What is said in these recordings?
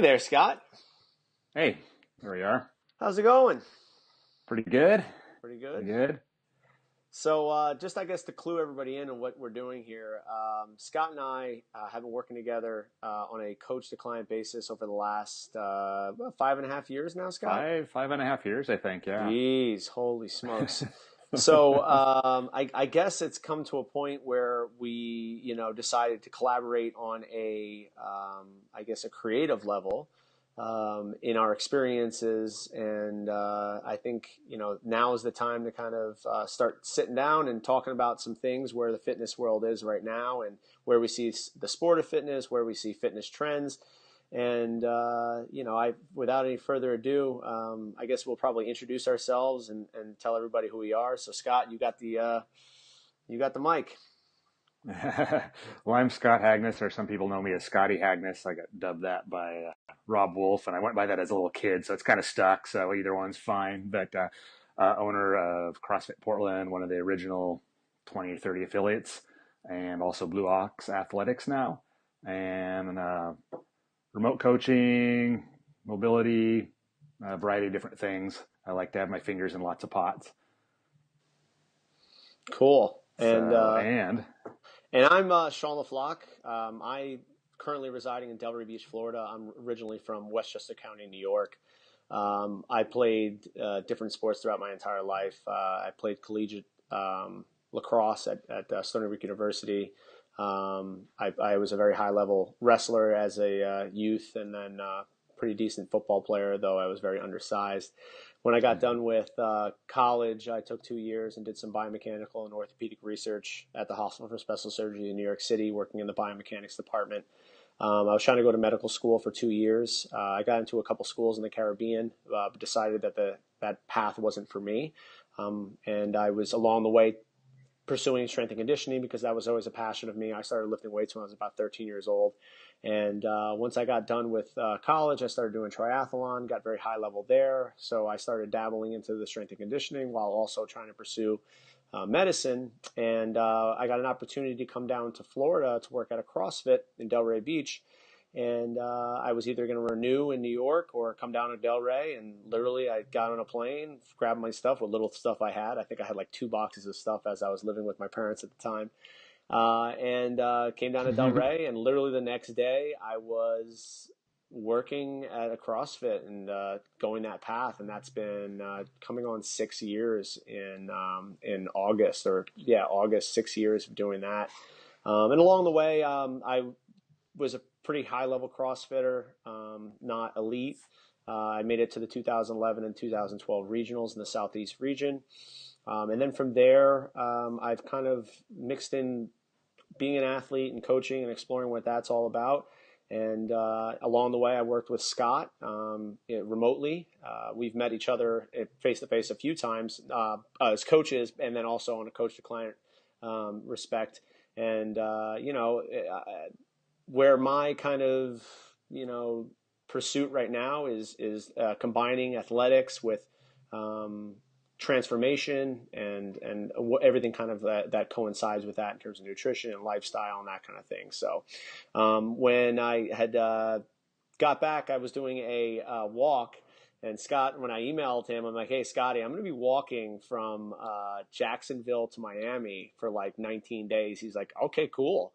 Hey there, Scott. Hey, here we are. How's it going? Pretty good. Pretty Pretty good. good. So, just I guess to clue everybody in on what we're doing here, Scott and I have been working together on a coach-to-client basis over the last about 5.5 years now, Scott. Five and a half years, I think. Yeah. Jeez, holy smokes. So, I guess it's come to a point where we, decided to collaborate on I guess, a creative level. In our experiences. And I think, now is the time to kind of start sitting down and talking about some things where the fitness world is right now and where we see the sport of fitness, where we see fitness trends. And, without any further ado, I guess we'll probably introduce ourselves and tell everybody who we are. So Scott, you got the mic. Well, I'm Scott Hagnas, or some people know me as Scotty Hagnas. I got dubbed that by Rob Wolf, and I went by that as a little kid, so it's kind of stuck. So either one's fine. But owner of CrossFit Portland, one of the original 20 or 30 affiliates, and also Blue Ox Athletics now, and remote coaching, mobility, a variety of different things. I like to have my fingers in lots of pots. Cool. And I'm Sean LeFloch. I currently residing in Delray Beach, Florida. I'm originally from Westchester County, New York. I played different sports throughout my entire life. I played collegiate lacrosse at Stony Brook University. I was a very high-level wrestler as a youth, and then pretty decent football player, though I was very undersized. When I got done with college, I took 2 years and did some biomechanical and orthopedic research at the Hospital for Special Surgery in New York City, working in the biomechanics department. I was trying to go to medical school for 2 years. I got into a couple schools in the Caribbean, but decided that that path wasn't for me. And I was along the way pursuing strength and conditioning because that was always a passion of me. I started lifting weights when I was about 13 years old. And once I got done with college, I started doing triathlon, got very high level there. So I started dabbling into the strength and conditioning while also trying to pursue medicine. And I got an opportunity to come down to Florida to work at a CrossFit in Delray Beach. And I was either going to renew in New York or come down to Delray. And literally I got on a plane, grabbed my stuff, what little stuff I had. I think I had like 2 boxes of stuff as I was living with my parents at the time. And came down to Delray, and literally the next day I was working at a CrossFit and going that path. And that's been coming on 6 years in August, August, 6 years of doing that. And along the way, I was a pretty high-level CrossFitter, not elite. I made it to the 2011 and 2012 regionals in the Southeast region. And then from there, I've kind of mixed in being an athlete and coaching and exploring what that's all about. And along the way, I worked with Scott remotely. We've met each other face-to-face a few times as coaches, and then also on a coach-to-client respect. And, where my kind of, pursuit right now is combining athletics with transformation and everything kind of that coincides with that in terms of nutrition and lifestyle and that kind of thing. So when I had got back, I was doing a walk, and Scott, when I emailed him, I'm like, hey, Scotty, I'm going to be walking from Jacksonville to Miami for like 19 days. He's like, okay, cool.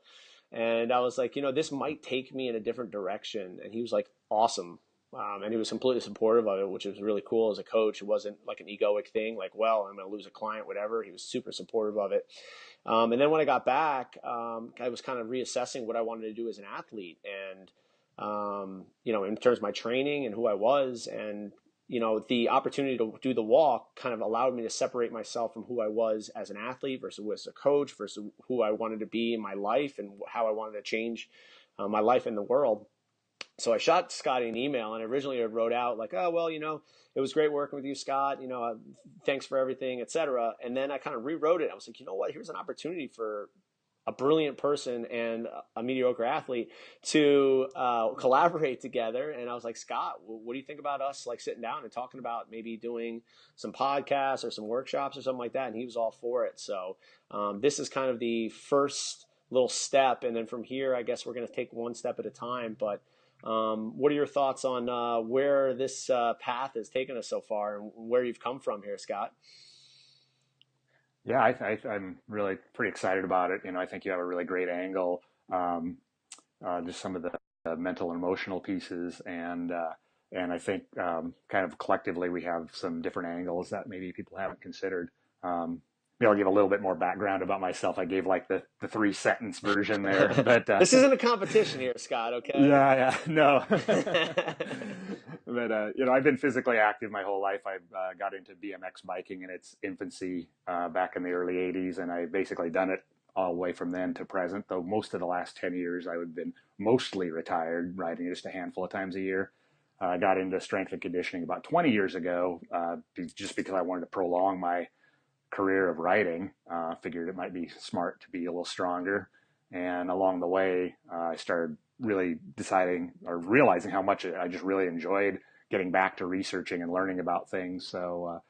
And I was like, this might take me in a different direction. And he was like, awesome. And he was completely supportive of it, which was really cool as a coach. It wasn't like an egoic thing, like, well, I'm going to lose a client, whatever. He was super supportive of it. And then when I got back, I was kind of reassessing what I wanted to do as an athlete and, in terms of my training and who I was. And, the opportunity to do the walk kind of allowed me to separate myself from who I was as an athlete versus as a coach versus who I wanted to be in my life and how I wanted to change my life in the world. So I shot Scotty an email, and originally I wrote out like, oh, well, it was great working with you, Scott, thanks for everything, etc. And then I kind of rewrote it. I was like, you know what, here's an opportunity for a brilliant person and a mediocre athlete to collaborate together. And I was like, Scott, what do you think about us like sitting down and talking about maybe doing some podcasts or some workshops or something like that? And he was all for it. So this is kind of the first little step. And then from here, I guess we're going to take one step at a time. But What are your thoughts on where this path has taken us so far and where you've come from here, Scott? Yeah, I'm really pretty excited about it. I think you have a really great angle. Just some of the mental and emotional pieces, and I think kind of collectively we have some different angles that maybe people haven't considered. Maybe I'll give a little bit more background about myself. I gave like the 3 sentence version there, but This isn't a competition here, Scott. Okay. yeah, no. But I've been physically active my whole life. I got into BMX biking in its infancy back in the early '80s, and I basically done it all the way from then to present. Though most of the last 10 years, I would have been mostly retired, riding just a handful of times a year. I got into strength and conditioning about 20 years ago, just because I wanted to prolong my career of riding. Figured it might be smart to be a little stronger. And along the way, I started really deciding or realizing how much I just really enjoyed getting back to researching and learning about things. So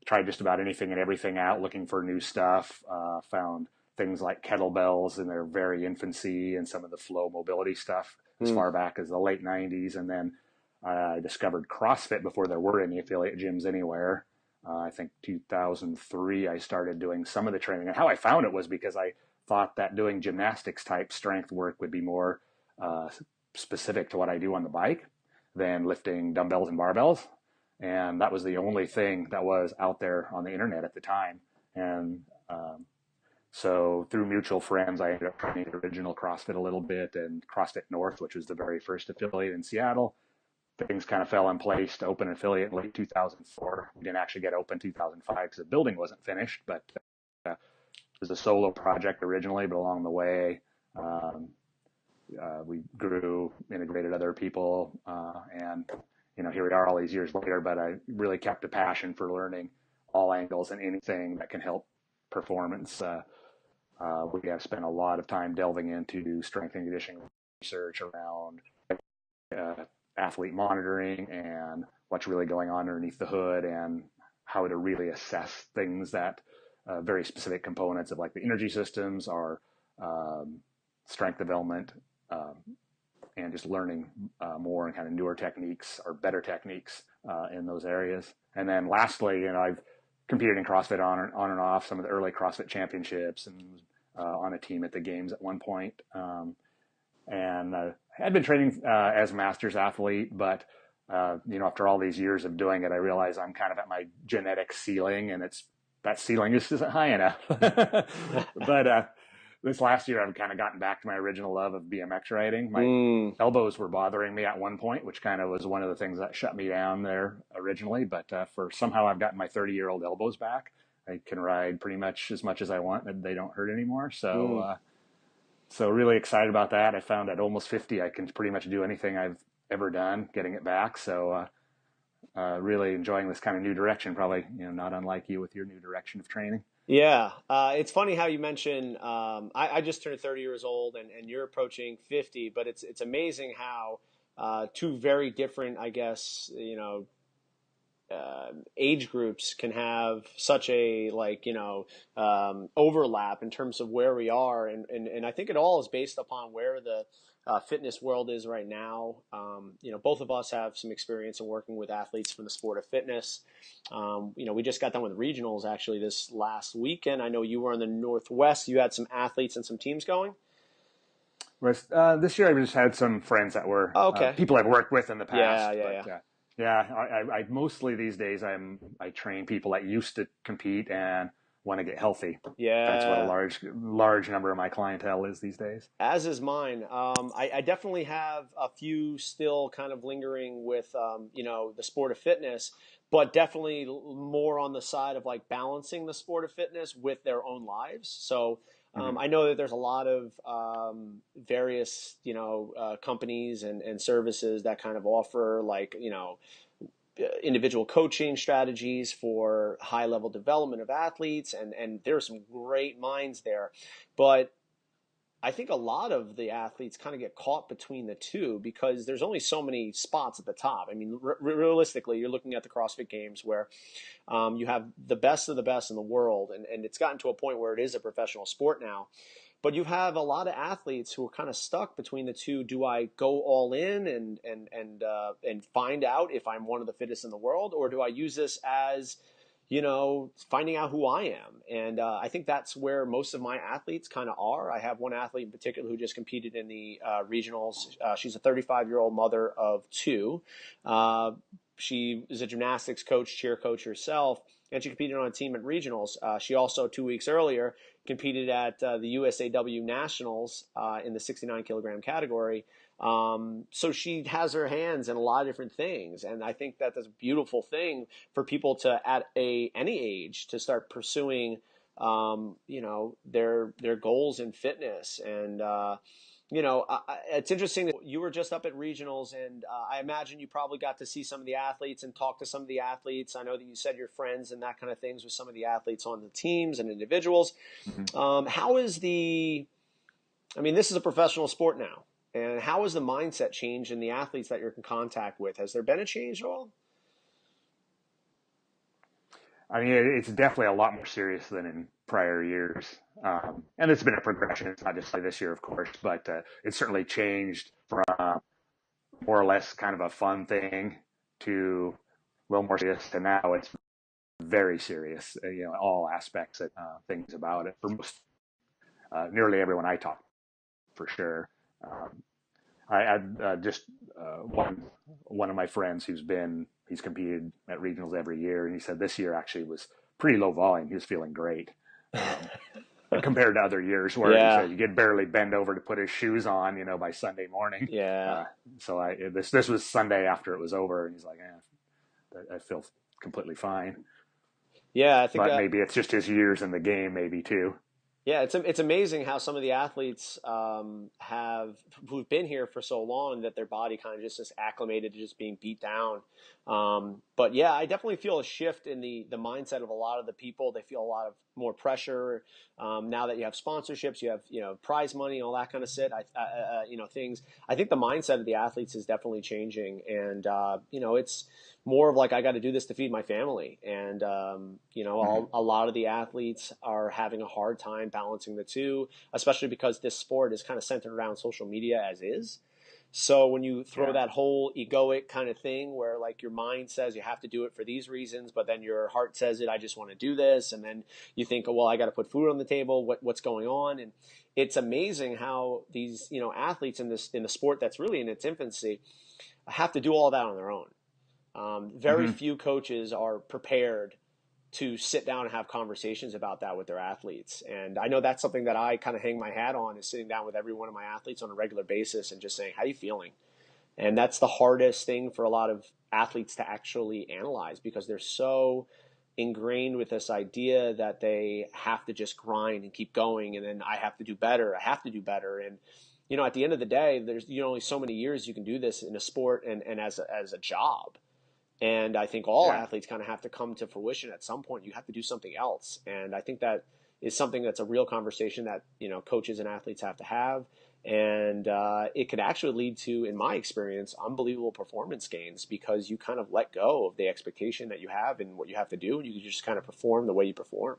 tried just about anything and everything out, looking for new stuff. Found things like kettlebells in their very infancy and some of the flow mobility stuff as far back as the late 90s. And then I discovered CrossFit before there were any affiliate gyms anywhere. I think 2003, I started doing some of the training. And how I found it was because I thought that doing gymnastics type strength work would be more specific to what I do on the bike than lifting dumbbells and barbells. And that was the only thing that was out there on the internet at the time. And so through mutual friends, I ended up training original CrossFit a little bit and CrossFit North, which was the very first affiliate in Seattle. Things kind of fell in place to open an affiliate in late 2004. We didn't actually get open 2005 because the building wasn't finished, but it was a solo project originally, but along the way, we grew, integrated other people, and here we are all these years later, but I really kept a passion for learning all angles and anything that can help performance. We have spent a lot of time delving into strength and conditioning research around athlete monitoring and what's really going on underneath the hood and how to really assess things that very specific components of like the energy systems are strength development and just learning more and kind of newer techniques or better techniques in those areas. And then lastly, I've competed in CrossFit on and off some of the early CrossFit championships and on a team at the games at one point. And I had been training as a master's athlete, but after all these years of doing it, I realize I'm kind of at my genetic ceiling, and that ceiling just isn't high enough. But this last year, I've kind of gotten back to my original love of BMX riding. My elbows were bothering me at one point, which kind of was one of the things that shut me down there originally. But for somehow I've gotten my 30-year-old elbows back. I can ride pretty much as I want, and they don't hurt anymore. So really excited about that. I found at almost 50, I can pretty much do anything I've ever done, getting it back. So really enjoying this kind of new direction, probably, not unlike you with your new direction of training. Yeah. It's funny how you mentioned, I just turned 30 years old and you're approaching 50, but it's amazing how two very different, I guess, age groups can have such a overlap in terms of where we are. And I think it all is based upon where the fitness world is right now. Both of us have some experience in working with athletes from the sport of fitness. We just got done with regionals actually this last weekend. I know you were in the Northwest. You had some athletes and some teams going. This year I just had some friends that were people I've worked with in the past. I mostly these days I train people that used to compete and want to get healthy. Yeah, that's what a large number of my clientele is these days. As is mine. I definitely have a few still kind of lingering with the sport of fitness, but definitely more on the side of like balancing the sport of fitness with their own lives. So I know that there's a lot of various companies and services that kind of offer individual coaching strategies for high level development of athletes, and there are some great minds there, but I think a lot of the athletes kind of get caught between the two because there's only so many spots at the top. I mean, realistically, you're looking at the CrossFit Games where you have the best of the best in the world, and it's gotten to a point where it is a professional sport now. But you have a lot of athletes who are kind of stuck between the two. Do I go all in and find out if I'm one of the fittest in the world, or do I use this as, finding out who I am? And I think that's where most of my athletes kind of are. I have one athlete in particular who just competed in the regionals. She's a 35-year-old mother of two. She is a gymnastics coach, cheer coach herself, and she competed on a team at regionals. She also, 2 weeks earlier, competed at the USAW Nationals in the 69 kilogram category. So she has her hands in a lot of different things. And I think that that's a beautiful thing for people to, at any age, to start pursuing, their goals in fitness. And, it's interesting that you were just up at regionals, and I imagine you probably got to see some of the athletes and talk to some of the athletes. I know that you said you're friends and that kind of things with some of the athletes on the teams and individuals. Mm-hmm. This is a professional sport now. And how has the mindset changed in the athletes that you're in contact with? Has there been a change at all? I mean, it's definitely a lot more serious than in prior years. And it's been a progression. It's not just like this year, of course, but it's certainly changed from more or less kind of a fun thing to a little more serious. And now it's very serious, all aspects of things about it for most, nearly everyone I talk, for sure. I had just one of my friends he's competed at regionals every year, and he said this year actually was pretty low volume. He was feeling great compared to other years where he said you could barely bend over to put his shoes on, by Sunday morning. Yeah. So this was Sunday after it was over, and he's like, I feel completely fine. Yeah, I think. But maybe it's just his years in the game, maybe too. Yeah, it's amazing how some of the athletes who've been here for so long that their body kind of just is acclimated to just being beat down. But yeah, I definitely feel a shift in the mindset of a lot of the people. They feel a lot of more pressure now that you have sponsorships, you have prize money, all that kind of things. I think the mindset of the athletes is definitely changing, and it's more of like, I got to do this to feed my family. And, a lot of the athletes are having a hard time balancing the two, especially because this sport is kind of centered around social media as is. So when you throw that whole egoic kind of thing where like your mind says you have to do it for these reasons, but then your heart says I just want to do this. And then you think, oh, well, I got to put food on the table. What's going on? And it's amazing how these, athletes in the sport that's really in its infancy have to do all that on their own. Very few coaches are prepared to sit down and have conversations about that with their athletes. And I know that's something that I kind of hang my hat on, is sitting down with every one of my athletes on a regular basis and just saying, how are you feeling? And that's the hardest thing for a lot of athletes to actually analyze, because they're so ingrained with this idea that they have to just grind and keep going. And then I have to do better. And, at the end of the day, there's only so many years you can do this in a sport and as a job. And I think all athletes kind of have to come to fruition at some point. You have to do something else. And I think that is something that's a real conversation that, coaches and athletes have to have. And it could actually lead to, in my experience, unbelievable performance gains, because you kind of let go of the expectation that you have and what you have to do. And you just kind of perform the way you perform.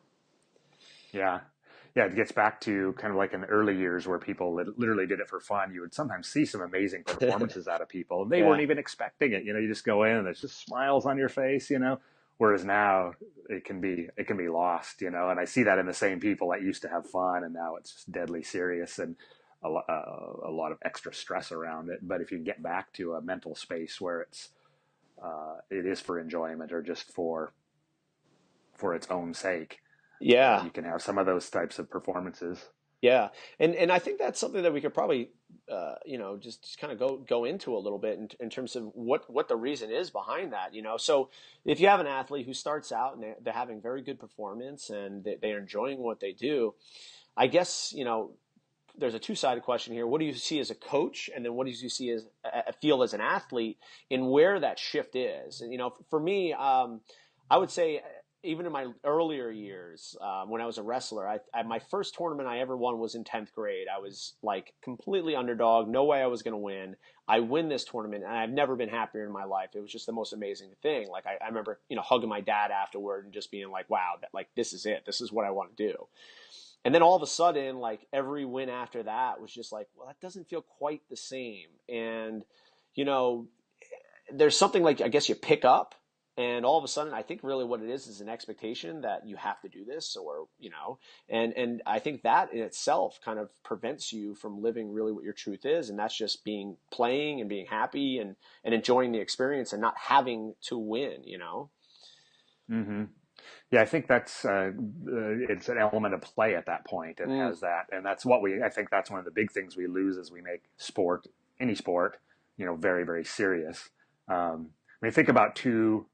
Yeah. Yeah, it gets back to kind of like in the early years where people literally did it for fun. You would sometimes see some amazing performances out of people. They weren't even expecting it. You just go in and there's just smiles on your face, Whereas now it can be lost, And I see that in the same people that used to have fun, and now it's just deadly serious and a lot of extra stress around it. But if you get back to a mental space where it is for enjoyment or just for its own sake. Yeah. You can have some of those types of performances. Yeah. And I think that's something that we could probably, just kind of go into a little bit in terms of what the reason is behind that, So if you have an athlete who starts out and they're having very good performance and they're enjoying what they do, I guess, there's a two-sided question here. What do you see as a coach? And then what do you see feel as an athlete in where that shift is? And, for me, I would say, even in my earlier years, when I was a wrestler, my first tournament I ever won was in 10th grade. I was like completely underdog. No way I was going to win. I win this tournament, and I've never been happier in my life. It was just the most amazing thing. Like I remember, hugging my dad afterward and just being like, wow, this is it. This is what I want to do. And then all of a sudden, like every win after that was just like, well, that doesn't feel quite the same. And, you know, there's something like, I guess you pick up, and all of a sudden, I think really what it is an expectation that you have to do this, or, you know, and I think that in itself kind of prevents you from living really what your truth is. And that's just playing and being happy and enjoying the experience and not having to win, you know? Mm-hmm. Yeah, I think that's it's an element of play at that point. It has that, and that's what I think that's one of the big things we lose as we make sport, any sport, you know, very, very serious. I mean, think about 2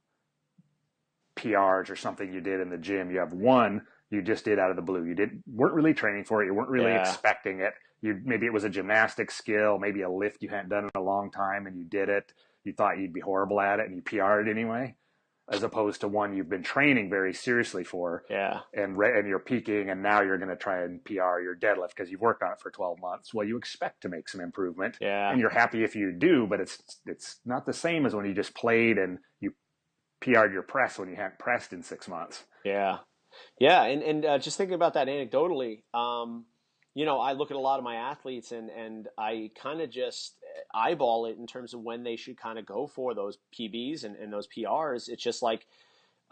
PRs or something you did in the gym. You have one you just did out of the blue. Weren't really training for it. You weren't really expecting it. Maybe it was a gymnastic skill, maybe a lift you hadn't done in a long time, and you did it. You thought you'd be horrible at it, and you PR'd anyway, as opposed to one you've been training very seriously for, and you're peaking, and now you're going to try and PR your deadlift because you've worked on it for 12 months. Well, you expect to make some improvement, and you're happy if you do, but it's not the same as when you just played and you PR'd your press when you hadn't pressed in 6 months. Yeah. And just thinking about that anecdotally, you know, I look at a lot of my athletes and I kind of just eyeball it in terms of when they should kind of go for those PBs and those PRs. It's just like,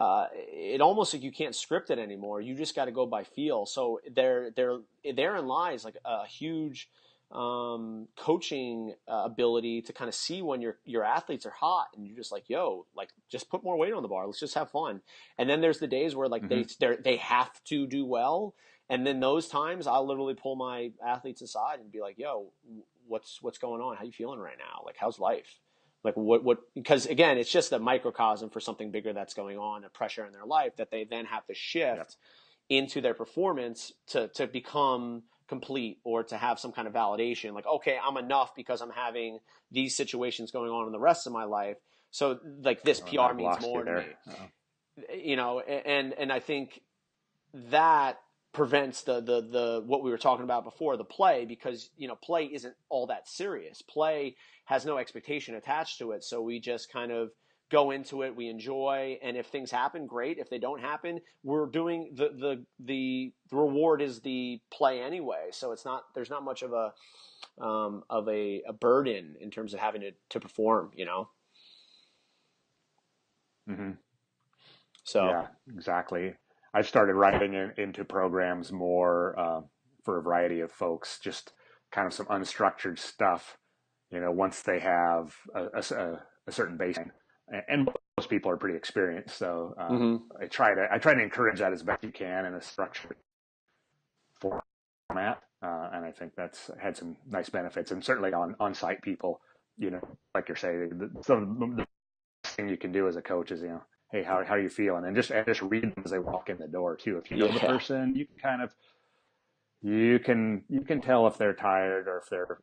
it almost like you can't script it anymore. You just got to go by feel. So therein lies like a huge coaching ability to kind of see when your athletes are hot, and you're just like, yo, like just put more weight on the bar. Let's just have fun. And then there's the days where like they have to do well. And then those times I'll literally pull my athletes aside and be like, yo, what's going on? How you feeling right now? Like, how's life? Like what, because again, it's just a microcosm for something bigger that's going on, a pressure in their life that they then have to shift into their performance to become complete, or to have some kind of validation. Like, okay, I'm enough because I'm having these situations going on in the rest of my life. So like this PR means more to me, you know, and I think that prevents the what we were talking about before, the play, because, you know, play isn't all that serious. Play has no expectation attached to it. So we just kind of go into it, we enjoy, and if things happen, great. If they don't happen, we're doing the reward is the play anyway. So there's not much of a burden in terms of having to perform, you know? Mm-hmm. So yeah, exactly. I've started writing into programs more for a variety of folks, just kind of some unstructured stuff, you know, once they have a certain baseline. And most people are pretty experienced, so I try to encourage that as best you can in a structured format, and I think that's had some nice benefits. And certainly on site people, you know, like you're saying, the thing you can do as a coach is, you know, hey, how are you feeling? And just read them as they walk in the door too. If you know the person, you can kind of you can tell if they're tired, or if they're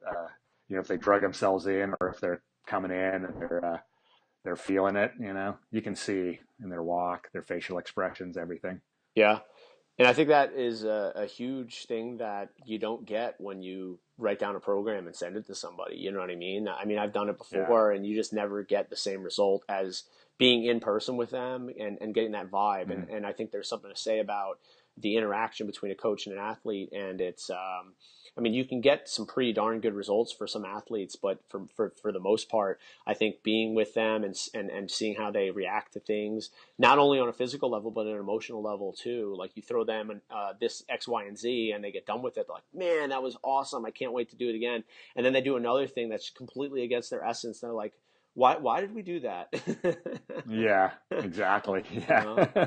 you know, if they drug themselves in, or if they're coming in and they're feeling it. You know, you can see in their walk, their facial expressions, everything. Yeah. And I think that is a huge thing that you don't get when you write down a program and send it to somebody. You know what I mean? I mean, I've done it before, and you just never get the same result as being in person with them and getting that vibe. And I think there's something to say about the interaction between a coach and an athlete. And it's, I mean, you can get some pretty darn good results for some athletes, but for the most part, I think being with them and seeing how they react to things, not only on a physical level, but an emotional level too. Like you throw them this X, Y, and Z, and they get done with it. They're like, man, that was awesome. I can't wait to do it again. And then they do another thing that's completely against their essence. They're like, why did we do that? Yeah, exactly. Yeah.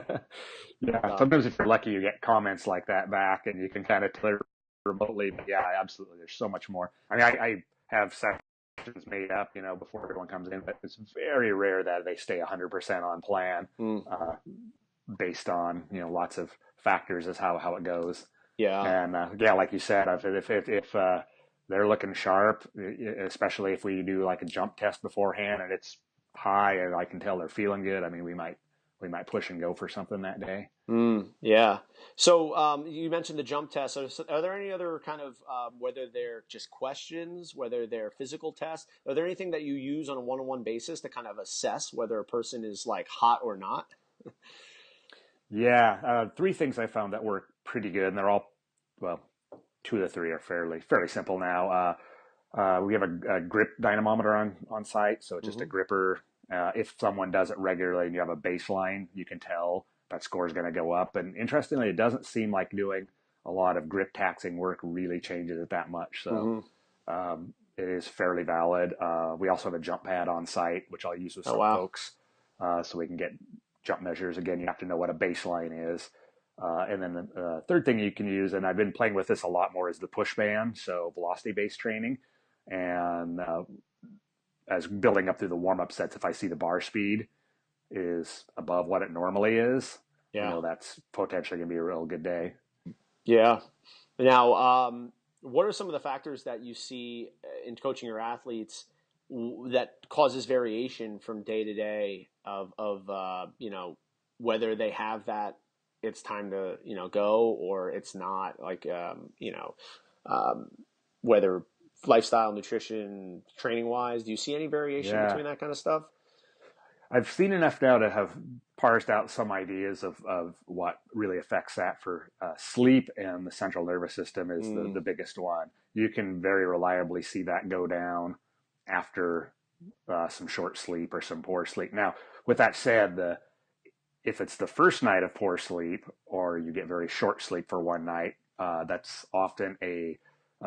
Yeah. Sometimes if you're lucky, you get comments like that back, and you can kind of tell it remotely. But yeah, absolutely. There's so much more. I mean, I have sessions made up, you know, before everyone comes in, but it's very rare that they stay 100% on plan, based on, you know, lots of factors as how it goes. Yeah. And yeah, like you said, if they're looking sharp, especially if we do like a jump test beforehand and it's high and I can tell they're feeling good, I mean, we might push and go for something that day. Yeah. So you mentioned the jump test. Are there any other kind of, whether they're just questions, whether they're physical tests, are there anything that you use on a one-on-one basis to kind of assess whether a person is like hot or not? Yeah. 3 things I found that work pretty good, and they're all well, 2 of the 3 are fairly simple now. We have a grip dynamometer on site, so it's just a Mm-hmm. gripper. If someone does it regularly and you have a baseline, you can tell that score is going to go up. And interestingly, it doesn't seem like doing a lot of grip taxing work really changes it that much. So Mm-hmm. it is fairly valid. We also have a jump pad on site, which I'll use with Oh, some wow. folks, so we can get jump measures. Again, you have to know what a baseline is. And then the third thing you can use, and I've been playing with this a lot more, is the push band, so velocity-based training. And as building up through the warm-up sets, if I see the bar speed is above what it normally is, Yeah. that's potentially going to be a real good day. Yeah. Now, what are some of the factors that you see in coaching your athletes that causes variation from day to day of whether they have that it's time to go or it's not, like um, whether lifestyle, nutrition, training wise, do you see any variation Yeah, between that kind of stuff? I've seen enough now to have parsed out some ideas of what really affects that. For sleep and the central nervous system is Mm, the biggest one. You can very reliably see that go down after some short sleep or some poor sleep. Now, with that said, if it's the first night of poor sleep or you get very short sleep for one night, that's often a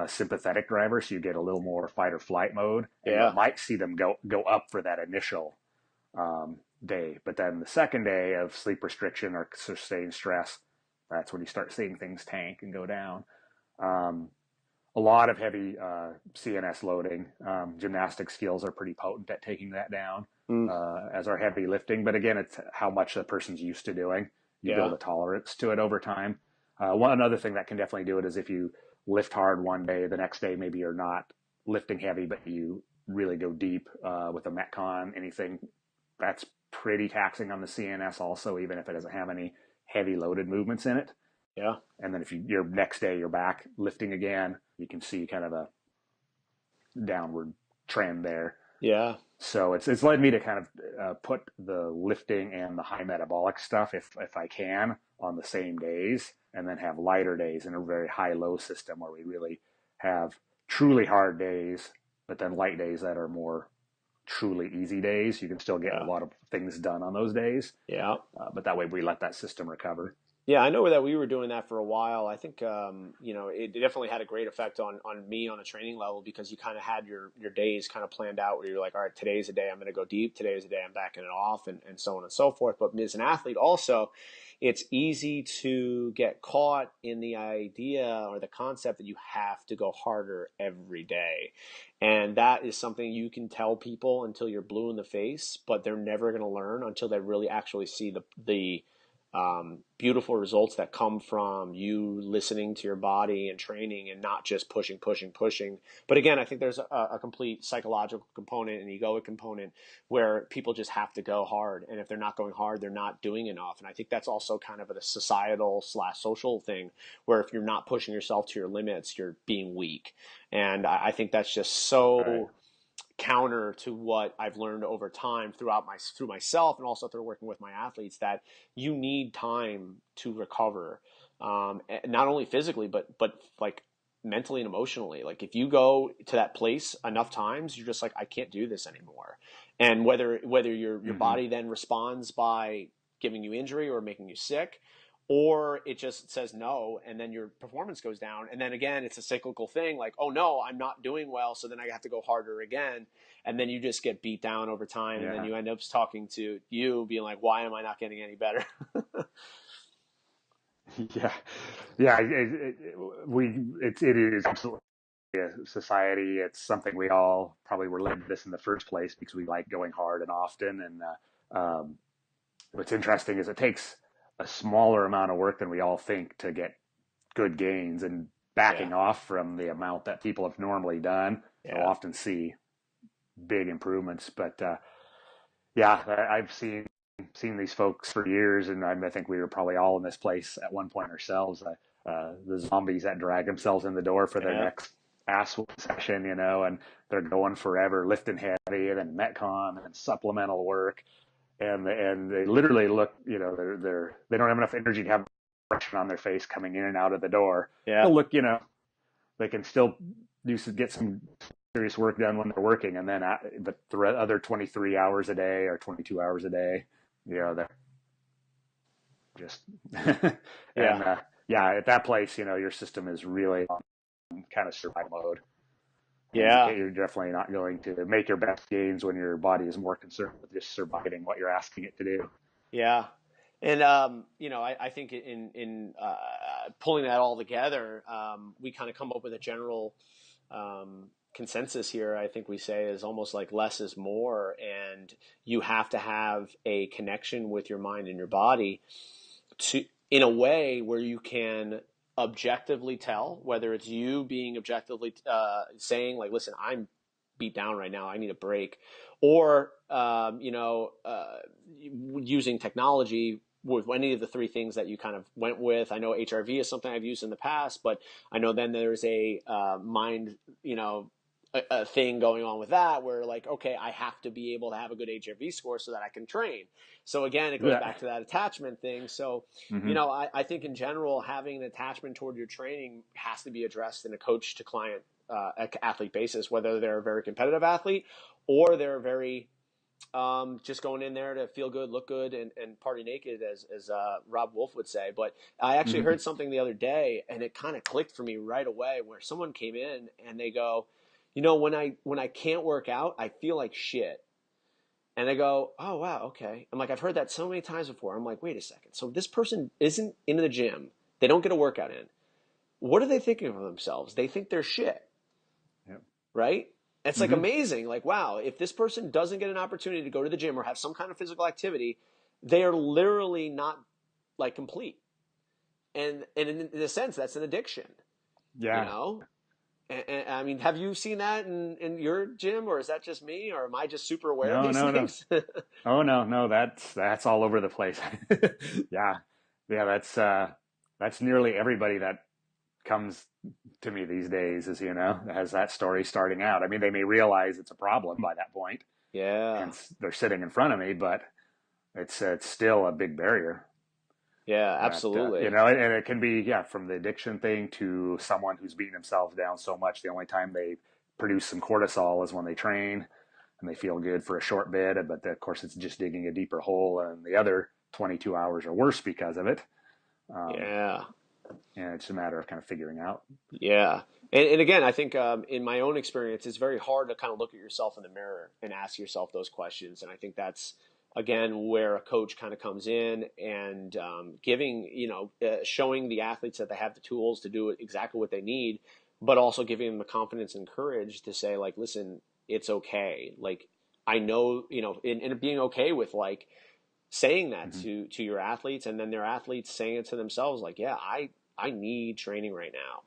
sympathetic driver. So you get a little more fight or flight mode, and you yeah. might see them go up for that initial day. But then the second day of sleep restriction or sustained stress, that's when you start seeing things tank and go down. Um, a lot of heavy CNS loading. Gymnastic skills are pretty potent at taking that down, Mm, as are heavy lifting. But again, it's how much the person's used to doing. You yeah. build a tolerance to it over time. One other thing that can definitely do it is if you lift hard one day, the next day maybe you're not lifting heavy, but you really go deep with a Metcon, anything that's pretty taxing on the CNS also, even if it doesn't have any heavy loaded movements in it. Yeah. And then if your next day you're back lifting again, you can see kind of a downward trend there. Yeah. So it's led me to kind of put the lifting and the high metabolic stuff, if I can, on the same days, and then have lighter days in a very high low system where we really have truly hard days, but then light days that are more truly easy days. You can still get a Yeah. lot of things done on those days, Yeah. but that way we let that system recover. Yeah, I know that we were doing that for a while. I think it definitely had a great effect on me on a training level, because you kind of had your days kind of planned out where you're like, all right, today's a day I'm going to go deep, today's a day I'm backing it off, and so on and so forth. But as an athlete, also, it's easy to get caught in the idea or the concept that you have to go harder every day, and that is something you can tell people until you're blue in the face, but they're never going to learn until they really actually see the beautiful results that come from you listening to your body and training and not just pushing, pushing, pushing. But again, I think there's a complete psychological component and egoic component where people just have to go hard. And if they're not going hard, they're not doing enough. And I think that's also kind of a societal / social thing where if you're not pushing yourself to your limits, you're being weak. And I think that's just Right. so counter to what I've learned over time through myself and also through working with my athletes, that you need time to recover, not only physically but like mentally and emotionally. Like if you go to that place enough times, you're just like, I can't do this anymore. And whether your Mm-hmm. body then responds by giving you injury or making you sick, or it just says no, and then your performance goes down, and then again it's a cyclical thing, like, oh no, I'm not doing well, so then I have to go harder again, and then you just get beat down over time, and then Yeah. you end up talking to you being like, why am I not getting any better? Yeah. Yeah. It is absolutely a society. It's something we all probably were led to this in the first place because we like going hard and often. And what's interesting is it takes a smaller amount of work than we all think to get good gains, and Yeah. backing off from the amount that people have normally done. You'll Yeah. often see big improvements. But yeah, I've seen these folks for years, and I think we were probably all in this place at one point ourselves. The zombies that drag themselves in the door for their Yeah. next ass session, and they're going forever, lifting heavy, and then metcon and supplemental work, and they literally look, they don't have enough energy to have expression on their face coming in and out of the door. Yeah. They'll look, they can still get some serious work done when they're working, and then but the other 23 hours a day or 22 hours a day, they're just and at that place, your system is really on kind of survival mode. Yeah. And you're definitely not going to make your best gains when your body is more concerned with just surviving what you're asking it to do. Yeah. And, I think in pulling that all together, we kind of come up with a general consensus here. I think we say is almost like less is more, and you have to have a connection with your mind and your body in a way where you can objectively tell, whether it's you being objectively saying like, listen, I'm beat down right now, I need a break, or using technology with any of the three things that you kind of went with. I know HRV is something I've used in the past, but I know then there's a mind, a thing going on with that where like, okay, I have to be able to have a good HRV score so that I can train. So again, it goes back to that attachment thing. So, I think in general, having an attachment toward your training has to be addressed in a coach to client athlete basis, whether they're a very competitive athlete or they're very just going in there to feel good, look good, and party naked, as Rob Wolf would say. But I actually heard something the other day, and it kind of clicked for me right away, where someone came in and they go, when I can't work out, I feel like shit. And I go, oh, wow, okay. I'm like, I've heard that so many times before. I'm like, wait a second. So this person isn't in the gym. They don't get a workout in. What are they thinking of themselves? They think they're shit. Yep. Right? It's like amazing. Like, wow, if this person doesn't get an opportunity to go to the gym or have some kind of physical activity, they are literally not like complete. And in a sense, that's an addiction. Yeah. And I mean, have you seen that in your gym, or is that just me, or am I just super aware of these things? No. Oh, no, that's all over the place. Yeah. That's nearly everybody that comes to me these days has that story starting out. I mean, they may realize it's a problem by that point. Yeah. And they're sitting in front of me, but it's still a big barrier. Yeah, absolutely. And it can be, from the addiction thing to someone who's beating themselves down so much. The only time they produce some cortisol is when they train and they feel good for a short bit. But of course, it's just digging a deeper hole, and the other 22 hours are worse because of it. Yeah. And it's a matter of kind of figuring out. Yeah. And again, I think in my own experience, it's very hard to kind of look at yourself in the mirror and ask yourself those questions. And I think that's, again, where a coach kind of comes in and giving, showing the athletes that they have the tools to do exactly what they need, but also giving them the confidence and courage to say, like, listen, it's okay. Like, I know, and being okay with like saying that to your athletes, and then their athletes saying it to themselves, like, yeah, I need training right now.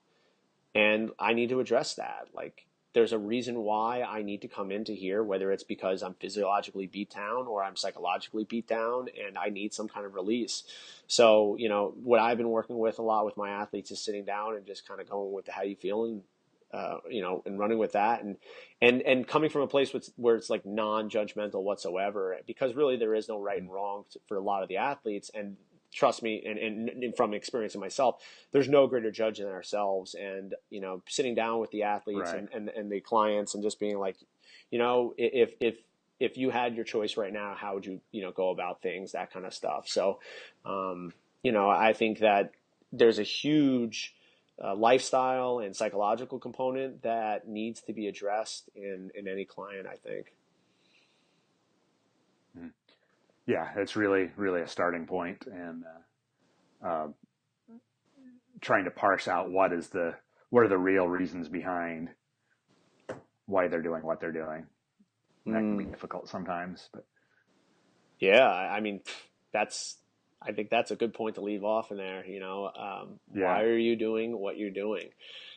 And I need to address that. Like, there's a reason why I need to come into here, whether it's because I'm physiologically beat down or I'm psychologically beat down and I need some kind of release. So, what I've been working with a lot with my athletes is sitting down and just kind of going with the how you feeling, and running with that and coming from a place where it's like non-judgmental whatsoever, because really there is no right and wrong for a lot of the athletes. And trust me, and from experience in myself, there's no greater judge than ourselves. And, sitting down with the athletes and the clients and just being like, if you had your choice right now, how would you, go about things, that kind of stuff. So, I think that there's a huge lifestyle and psychological component that needs to be addressed in any client, I think. Yeah, it's really, really a starting point, and trying to parse out what are the real reasons behind why they're doing what they're doing. And that can be difficult sometimes, but yeah, I mean, I think that's a good point to leave off in there. Why are you doing what you're doing?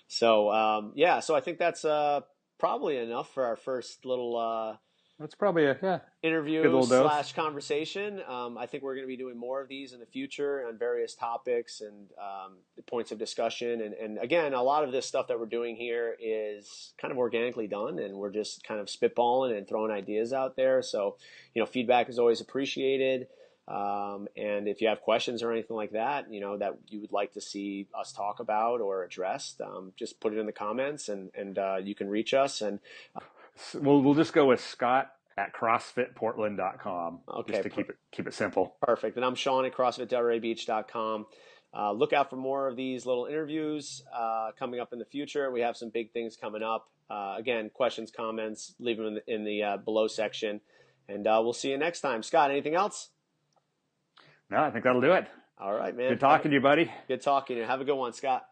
So so I think that's probably enough for our first little that's probably a interview / conversation. I think we're going to be doing more of these in the future on various topics and points of discussion. And again, a lot of this stuff that we're doing here is kind of organically done, and we're just kind of spitballing and throwing ideas out there. So, feedback is always appreciated. And if you have questions or anything like that, that you would like to see us talk about or addressed, just put it in the comments, and you can reach us. And we'll just go with Scott at CrossfitPortland.com, okay, just to keep it simple. Perfect. And I'm Sean at CrossfitDelrayBeach.com. Look out for more of these little interviews coming up in the future. We have some big things coming up. Again, questions, comments, leave them in the below section. And we'll see you next time. Scott, anything else? No, I think that'll do it. All right, man. Good talking to you, buddy. Good talking to you. Have a good one, Scott.